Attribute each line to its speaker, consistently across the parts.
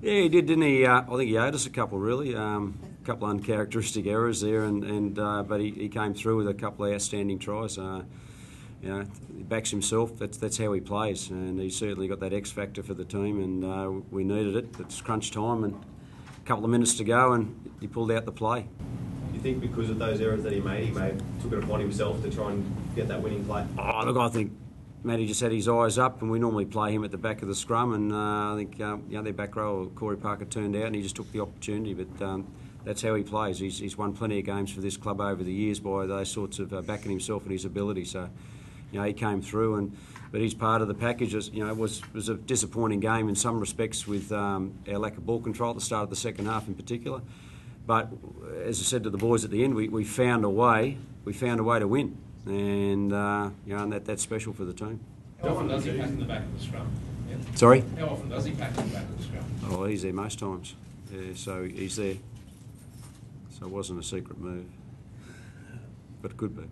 Speaker 1: Yeah, he did, didn't he? I think he owed us a couple, really. A couple of uncharacteristic errors there, but he came through with a couple of outstanding tries. He backs himself. That's how he plays, and he certainly got that X factor for the team, and we needed it. It's crunch time, and a couple of minutes to go, and he pulled out the play.
Speaker 2: Do you think because of those errors that he made took it upon himself to try and get that winning play?
Speaker 1: Oh, look, I think Matty just had his eyes up, and we normally play him at the back of the scrum, and I think their back row, Corey Parker, turned out, and he just took the opportunity. But that's how he plays. He's won plenty of games for this club over the years by those sorts of backing himself and his ability. So, he came through, but he's part of the package. It was a disappointing game in some respects with our lack of ball control at the start of the second half in particular. But as I said to the boys at the end, we found a way. We found a way to win. And and that's special for the team.
Speaker 3: How often does he pack in the back of the scrum? Yeah.
Speaker 1: Sorry?
Speaker 3: How often does he pack in the back of the scrum?
Speaker 1: Oh, he's there most times. Yeah, so he's there. So it wasn't a secret move, but it could be.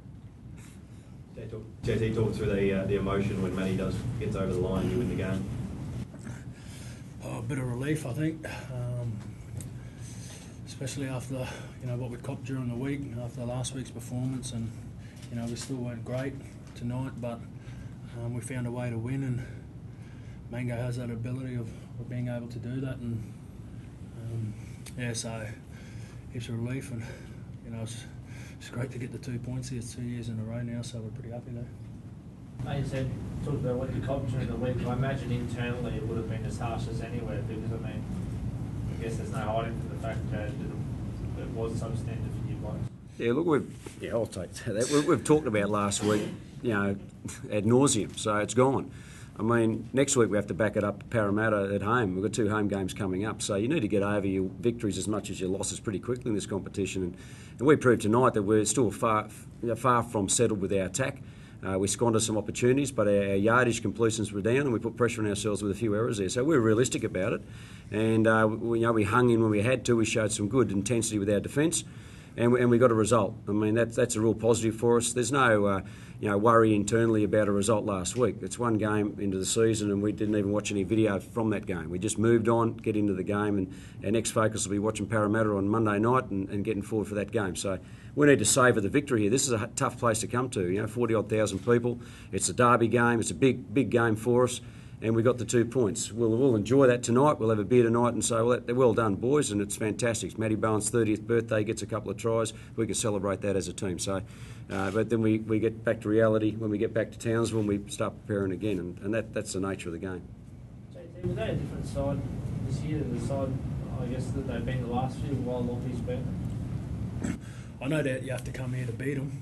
Speaker 2: JT, talk through the emotion when Matty gets over the line and you win the game.
Speaker 4: Oh, a bit of relief, I think. Especially after what we copped during the week, after last week's performance, and we still weren't great tonight, but we found a way to win, and Mango has that ability of being able to do that, and so heaps of relief, and it's great to get the 2 points here. It's 2 years in a row now, so we're pretty happy there.
Speaker 5: You said, talked about what you copped during the week. I imagine internally it would have been as harsh as anywhere, because I guess there's no hiding for the fact that it was substandard for you guys.
Speaker 1: Yeah, look, I'll take that. We've talked about last week, ad nauseum, so it's gone. I mean, next week we have to back it up Parramatta at home. We've got 2 home games coming up, so you need to get over your victories as much as your losses pretty quickly in this competition. And we proved tonight that we're still far from settled with our attack. We squandered some opportunities, but our yardage completions were down, and we put pressure on ourselves with a few errors there. So we were realistic about it, and we hung in when we had to. We showed some good intensity with our defence, and we got a result. I mean, that's a real positive for us. There's no worry internally about a result last week. It's one game into the season, and we didn't even watch any video from that game. We just moved on, get into the game, and our next focus will be watching Parramatta on Monday night and getting forward for that game. So we need to savour the victory here. This is a tough place to come to. 40-odd thousand people. It's a derby game. It's a big game for us, and we got the 2 points. We'll enjoy that tonight. We'll have a beer tonight and say, well done, boys, and it's fantastic. It's Matty Bowen's 30th birthday. Gets a couple of tries. We can celebrate that as a team. So, but then we get back to reality when we get back to Townsville and we start preparing again, and that's the nature of the game.
Speaker 5: JT, was they a different side this year than the side, I guess, that they've been the last few while Lockie's been?
Speaker 4: I know that you have to come here to beat them.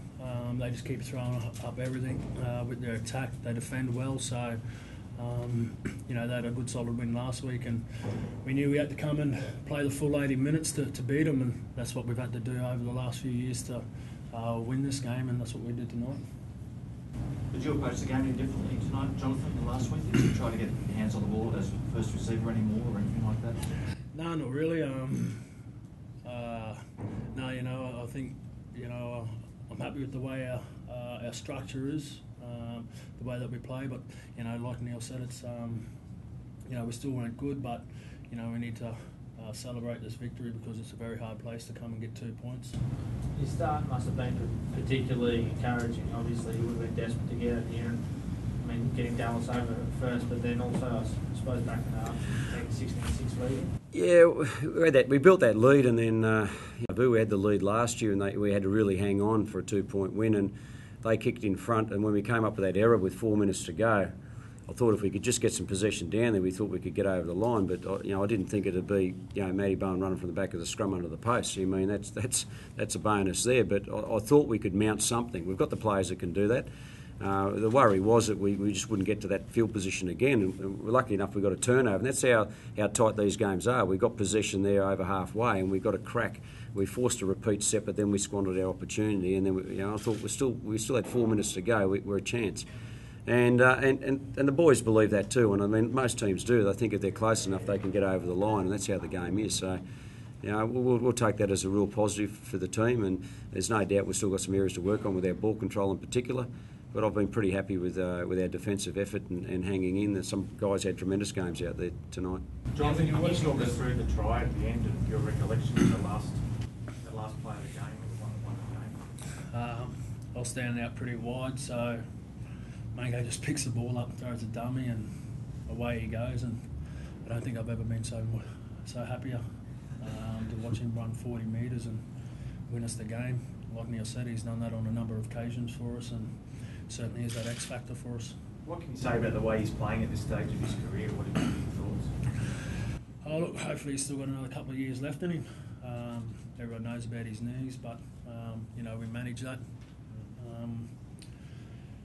Speaker 4: They just keep throwing up everything with their attack. They defend well, so they had a good solid win last week, and we knew we had to come and play the full 80 minutes to beat them, and that's what we've had to do over the last few years to win this game, and that's what we did tonight.
Speaker 6: Did you approach the game any differently tonight, Johnathan, than last week? Did you try to get your hands on the ball as first receiver anymore or anything like that?
Speaker 4: No, not really. No, I think, I'm happy with the way our structure is, the way that we play, but, like Neil said, it's, we still weren't good, but, we need to celebrate this victory because it's a very hard place to come and get 2 points.
Speaker 5: Your start must have been particularly encouraging. Obviously, you would have been desperate to get it here, and getting Dallas over at first, but then also, I suppose, back in the half, taking 16-6 lead.
Speaker 1: Yeah, we built that lead, and then we had the lead last year, and we had to really hang on for a 2-point win, and they kicked in front. And when we came up with that error with 4 minutes to go, I thought if we could just get some possession down there, we thought we could get over the line. But I didn't think it'd be Matty Bowen running from the back of the scrum under the post. I mean, that's a bonus there. But I thought we could mount something. We've got the players that can do that. The worry was that we just wouldn't get to that field position again. And we're lucky enough we got a turnover, and that's how tight these games are. We got possession there over halfway, and we got a crack. We forced a repeat set, but then we squandered our opportunity. And then I thought we still had 4 minutes to go. We're a chance. And the boys believe that too, and I mean most teams do. They think if they're close enough, they can get over the line, and that's how the game is. So, we'll take that as a real positive for the team, and there's no doubt we've still got some areas to work on with our ball control in particular. but I've been pretty happy with our defensive effort and hanging in. Some guys had tremendous games out there tonight.
Speaker 7: Johnathan, you watched all this through the try at the end of your recollection of the last play of the game, the one the game.
Speaker 4: I was standing out pretty wide, so Mango just picks the ball up, throws a dummy, and away he goes. And I don't think I've ever been so happier to watch him run 40 metres and win us the game. Like Neil said, he's done that on a number of occasions for us, and certainly is that X factor for us.
Speaker 7: What can you say about the way he's playing at this stage of his career? What are your thoughts?
Speaker 4: Oh, look, hopefully he's still got another couple of years left in him. Everyone knows about his knees, but we manage that.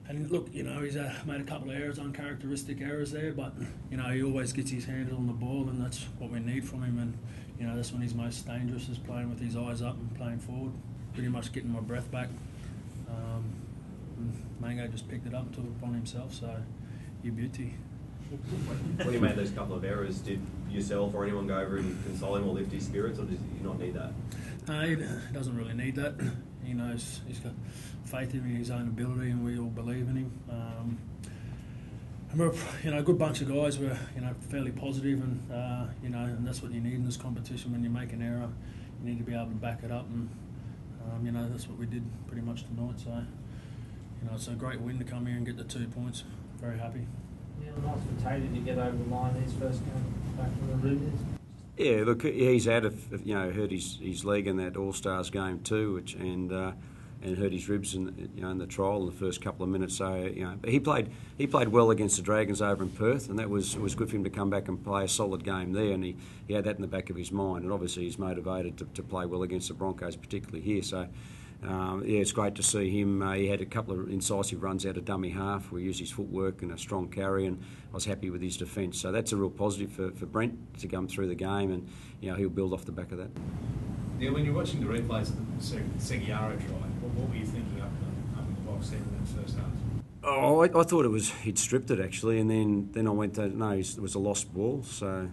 Speaker 4: And look, he's made a couple of errors, uncharacteristic errors there, but he always gets his hands on the ball, and that's what we need from him. And that's when he's most dangerous, is playing with his eyes up and playing forward. Pretty much getting my breath back. Mango just picked it up and took it upon himself, so you beauty.
Speaker 2: When you made those couple of errors, did yourself or anyone go over and console him or lift his spirits, or does he not need that?
Speaker 4: No, he doesn't really need that. He knows he's got faith in his own ability, and we all believe in him. And we're a good bunch of guys. We're fairly positive, and and that's what you need in this competition. When you make an error, you need to be able to back it up, and that's what we did pretty much tonight. So it's a great win to come here and get the 2 points. Very happy.
Speaker 5: Yeah, nice for Tatey to get over the line his first game back from the Roosters.
Speaker 1: Yeah, look, he's out of hurt his leg in that All Stars game too, and hurt his ribs in the trial in the first couple of minutes. So but he played well against the Dragons over in Perth, and that was good for him to come back and play a solid game there. And he had that in the back of his mind, and obviously he's motivated to play well against the Broncos, particularly here. So. It's great to see him. He had a couple of incisive runs out of dummy half. We used his footwork and a strong carry, and I was happy with his defence. So that's a real positive for Brent to come through the game, and he'll build off the back of that.
Speaker 3: Now, when you're watching the replays of the Seguiaro try, what were you thinking up in the box end in that first half?
Speaker 1: Oh, I thought he'd stripped it actually, and then I went to it was a lost ball. So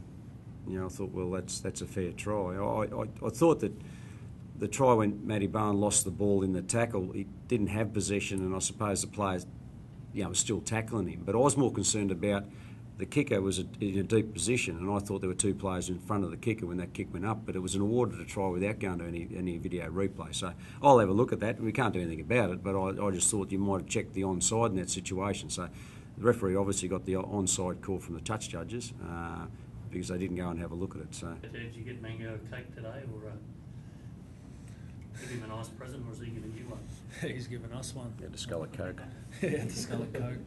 Speaker 1: I thought, well, that's a fair try. I thought that. The try when Matty Barnes lost the ball in the tackle, he didn't have possession, and I suppose the players, was still tackling him. But I was more concerned about the kicker was in a deep position, and I thought there were two players in front of the kicker when that kick went up. But it was an awarded a try without going to any video replay. So I'll have a look at that. We can't do anything about it, but I just thought you might have checked the onside in that situation. So the referee obviously got the onside call from the touch judges because they didn't go and have a look at it. So.
Speaker 8: Did you get Mango a cake today, or give him a nice present, or is he giving you one?
Speaker 4: He's given us one.
Speaker 1: Yeah, the Scarlet Coke.
Speaker 4: Yeah, the Scarlet Coke.